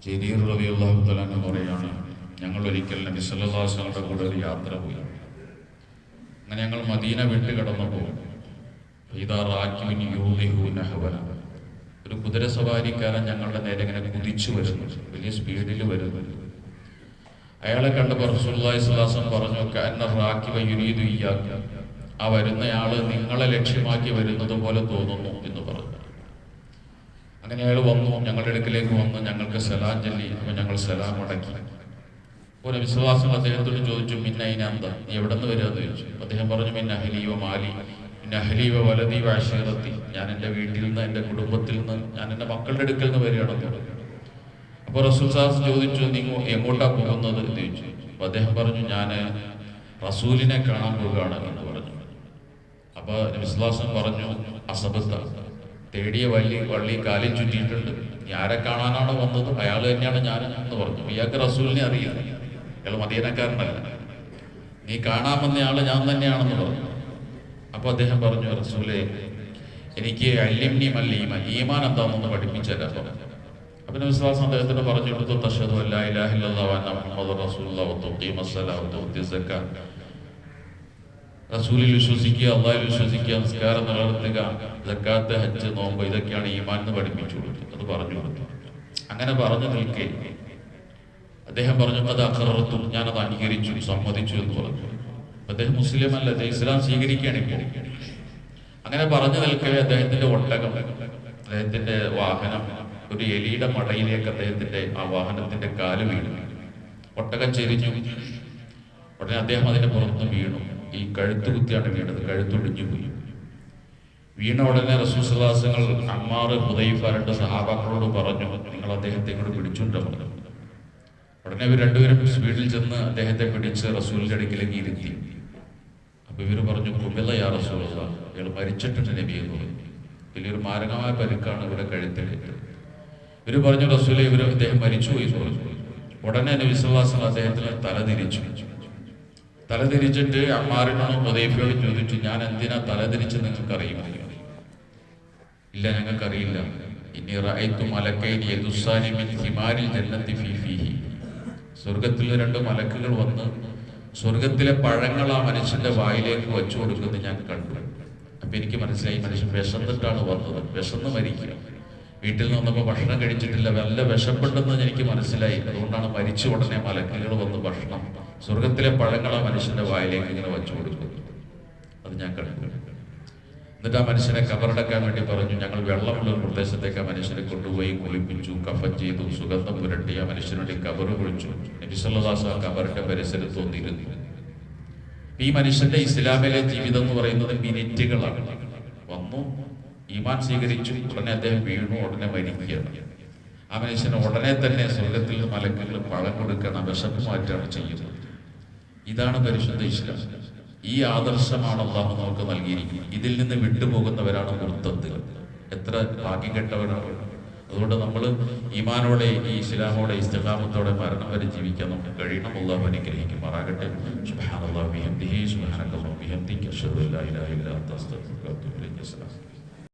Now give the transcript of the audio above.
ജരീർ റളിയല്ലാഹു തആല അൻഹു പറയാണ്, ഞങ്ങൾ ഒരിക്കൽ നബി സല്ലല്ലാഹു അലൈഹി വസല്ലമയുടെ കൂടെ ഒരു യാത്ര പോയി. അങ്ങനെ ഞങ്ങൾ മദീന വിട്ട് കടന്നപ്പോൾ ഒരു കുതിര സവാരിക്കാരൻ ഞങ്ങളുടെ നേരെ ഇങ്ങനെ കുതിച്ചു വരുന്നു, വലിയ സ്പീഡിൽ വരുന്നു. അയാളെ കണ്ടപ്പോൾ റസൂലുള്ളാഹി സ്വല്ലല്ലാഹു അലൈഹി വസല്ലം പറഞ്ഞു, കഅന്ന റാകിബ യുരീദു ഇയ്യാക, ആ വരുന്നയാള് നിങ്ങളെ ലക്ഷ്യമാക്കി വരുന്നത് പോലെ തോന്നുന്നു എന്ന് പറഞ്ഞു. അങ്ങനെ അയാൾ വന്നു, ഞങ്ങളുടെ അടുക്കിലേക്ക് വന്ന് ഞങ്ങൾക്ക് സലാം ചൊല്ലി. അപ്പോൾ ഞങ്ങൾ സലാം അടക്കി. അപ്പോൾ വിശ്വാസം അദ്ദേഹത്തോട് ചോദിച്ചു, മിന്നൈനാന്ത, നീ എവിടെ നിന്ന് വരിക എന്ന് ചോദിച്ചു. അദ്ദേഹം പറഞ്ഞു, മിന്ന അഹ്ലീവ മാലി, മിന്ന അഹ്ലീവ വലദി വഅശീറത്തി, ഞാൻ എൻ്റെ വീട്ടിൽ നിന്ന്, എൻ്റെ കുടുംബത്തിൽ നിന്ന്, ഞാൻ എൻ്റെ മക്കളുടെ അടുക്കൽ നിന്ന് വരികയാണെന്ന് പറഞ്ഞു. അപ്പോൾ റസൂൽ സാഹസ് ചോദിച്ചു, നിങ്ങൾ എങ്ങോട്ടാണ് പോകുന്നത് എന്ന് ചോദിച്ചു. അപ്പോൾ അദ്ദേഹം പറഞ്ഞു, ഞാൻ റസൂലിനെ കാണാൻ പോവുകയാണ് എന്ന് പറഞ്ഞു. അപ്പോൾ വിശ്വാസം പറഞ്ഞു, അസബത്ത, തേടിയ വള്ളി കാലിൽ ചുറ്റിയിട്ടുണ്ട്, നീ ആരെ കാണാനാണ് വന്നത്? അയാൾ തന്നെയാണ് ഞാൻ എന്ന് പറഞ്ഞു. ഇയാൾക്ക് റസൂലിനെ അറിയില്ല, അയാൾ മദീനക്കാരനല്ല, നീ കാണാൻ വന്നയാൾ ഞാൻ തന്നെയാണെന്ന് പറഞ്ഞു. അപ്പോൾ അദ്ദേഹം പറഞ്ഞു, റസൂലേ, എനിക്ക് അല്ലിംനി മല്ലീമാൻ, ഈമാൻ എന്താണെന്ന് പഠിപ്പിച്ചതരാൻ പറഞ്ഞു. അപ്പം വിശ്വാസം അദ്ദേഹത്തിന് പറഞ്ഞു കൊടുത്തു, തശ്ഹദു അല്ലാ ഇലാഹ ഇല്ലല്ലാഹു വ അന്ന മുഹമ്മദുർ റസൂലുള്ളാഹി വ തുഖീമസ് സ്വലാത്ത വ തുഅത്തി സക്കാത്ത്, റസൂലിൽ വിശ്വസിക്കുക, അള്ളാഹിൽ വിശ്വസിക്കുക, നിസ്കാരം നിലനിർത്തുക, സക്കാത്ത്, ഹജ്ജ്, നോമ്പ്, ഇതൊക്കെയാണ് ഈമാൻ എന്ന് പഠിപ്പിച്ചു കൊടുത്തു. അത് പറഞ്ഞു കൊടുത്തു. അങ്ങനെ പറഞ്ഞു നിൽക്കെ അദ്ദേഹം പറഞ്ഞു, അത് അഖറർത്തു, ഞാനത് അംഗീകരിച്ചു, സമ്മതിച്ചു എന്ന് പറഞ്ഞു. അദ്ദേഹം മുസ്ലിം അല്ല, അദ്ദേഹം ഇസ്ലാം സ്വീകരിക്കുകയാണ് ഇപ്പോൾ. അങ്ങനെ പറഞ്ഞു നിൽക്കവേ അദ്ദേഹത്തിന്റെ ഒട്ടകം, അദ്ദേഹത്തിന്റെ വാഹനം ഒരു എലിയുടെ മടയിലേക്ക് അദ്ദേഹത്തിന്റെ ആ വാഹനത്തിന്റെ കാല് വീണു. ഒട്ടകം ചെരിഞ്ഞു. ഉടനെ അദ്ദേഹം അതിന്റെ പുറത്ത് വീണു. ഈ കഴുത്ത് കുത്തിയാണ് വീണത്, കഴുത്തൊടിഞ്ഞു പോയി. വീണ ഉടനെ റസൂൽ സല്ലല്ലാഹു അലൈഹി വസല്ലം അമ്മാർ, ഹുദൈഫ, രണ്ട് സഹാബാക്കളോട് പറഞ്ഞു, നിങ്ങൾ അദ്ദേഹത്തെ ഇങ്ങോട്ട് പിടിച്ചുകൊണ്ട് പറഞ്ഞു. ഉടനെ ഇവർ രണ്ടുപേരും സ്പീഡിൽ ചെന്ന് അദ്ദേഹത്തെ പിടിച്ച് റസൂലിന്റെ അടുക്കിലേക്ക് ഇരുത്തി. അപ്പൊ ഇവര് പറഞ്ഞു, കുബില യാ റസൂലല്ലാഹ്, ഇയാൾ മരിച്ചിട്ടുണ്ട് നബി എന്ന് പറഞ്ഞു. വലിയൊരു മാരകമായ പരുക്കാണ് ഇവിടെ കഴുത്തിലേക്ക്. ഇവര് പറഞ്ഞു, റസൂലെ, അദ്ദേഹം മരിച്ചുപോയി എന്ന് പറഞ്ഞു. ഉടനെ നബി സല്ലല്ലാഹു അലൈഹി വസല്ലം അദ്ദേഹത്തിന് തലതിരിച്ചിട്ട് അമ്മാറിനോടും ഹുദൈഫയോടും ചോദിച്ചു, ഞാൻ എന്തിനാ തലതിരിച്ച് നിങ്ങൾക്ക് അറിയുമോ? ഇല്ല, ഞങ്ങൾക്കറിയില്ല. ഇനി റഅയ്തു മലക്കൈനി യദുസ്സാനി മിൻ ഹിമാരിൽ ജന്നത്തി ഫീ ഫീഹി, സ്വർഗത്തിൽ രണ്ട് മലക്കുകൾ വന്ന് സ്വർഗത്തിലെ പഴങ്ങൾ ആ മനുഷ്യന്റെ വായിലേക്ക് വെച്ചു കൊടുക്കുന്നത് ഞാൻ കണ്ടു. അപ്പൊ എനിക്ക് മനസ്സിലായി, മനുഷ്യൻ വിശന്നിട്ടാണ് വന്നത്, വിശന്ന് മരിക്കുക. വീട്ടിൽ നിന്ന് വന്നപ്പോൾ ഭക്ഷണം കഴിച്ചിട്ടില്ല, വല്ല വിശപ്പുണ്ടെന്ന് എനിക്ക് മനസ്സിലായി. അതുകൊണ്ടാണ് മരിച്ച ഉടനെ മലക്കുകൾ വന്ന് ഭക്ഷണം, സ്വർഗത്തിലെ പഴങ്ങൾ ആ മനുഷ്യന്റെ വായിലേക്ക് ഇങ്ങനെ വെച്ചു കൊടുക്കുന്നത്. അത് ഞാൻ കണ്ടു. എന്നിട്ട് ആ മനുഷ്യനെ കബറടക്കാൻ വേണ്ടി പറഞ്ഞു. ഞങ്ങൾ വെള്ളമുള്ള ഒരു പ്രദേശത്തേക്ക് ആ മനുഷ്യനെ കൊണ്ടുപോയി കുളിപ്പിച്ചു, കഫൻ ചെയ്തു, സുഗന്ധം പുരട്ടി ആ മനുഷ്യനുടെ കബറ് കുളിച്ചു. നബി സല്ലല്ലാഹു അലൈഹി വസല്ലം കബറിന്റെ പരിസരത്ത് വന്നിരുന്നു. ഈ മനുഷ്യന്റെ ഇസ്ലാമിലെ ജീവിതം എന്ന് പറയുന്നത് മിനിറ്റുകളാണ്. വന്നു, ഈമാൻ സ്വീകരിച്ചു, ഉടനെ അദ്ദേഹം വീണു, ഉടനെ മരിക്കുകയാണ്. ആ മനുഷ്യന് ഉടനെ തന്നെ സ്വർഗത്തിൽ മലക്കുകൾ പഴം കൊടുക്കണം, വിശപ്പ് മാറ്റാണ് ചെയ്യുന്നത്. ഇതാണ് പരിശുദ്ധ ഇസ്ലാം. ഈ ആദർശമാണ് അല്ലാഹു നമുക്ക് നൽകിയിരിക്കുന്നത്. ഇതിൽ നിന്ന് വിട്ടുപോകുന്നവരാണ് മുർത്തദ്ദുകൾ. എത്ര ഭാഗ്യകെട്ടവരാണ്. അതുകൊണ്ട് നമ്മൾ ഈമാനോടെ, ഈ ഇസ്ലാമോടെ, ഇസ്തിഖാമത്തോടെ മരണം വരെ ജീവിക്കാൻ നമുക്ക് കഴിയണം. അല്ലാഹു അനുഗ്രഹിക്കുമാറാകട്ടെ. സുബ്ഹാനല്ലാഹി വബിഹംദിഹി, സുബ്ഹാനക്കല്ലാഹി വബിഹംദിക, അശ്ഹദു അല്ലാ ഇലാഹ ഇല്ലാ അൻത, അസ്തഗ്ഫിറുക വ അത്തൂബു ഇലൈക്.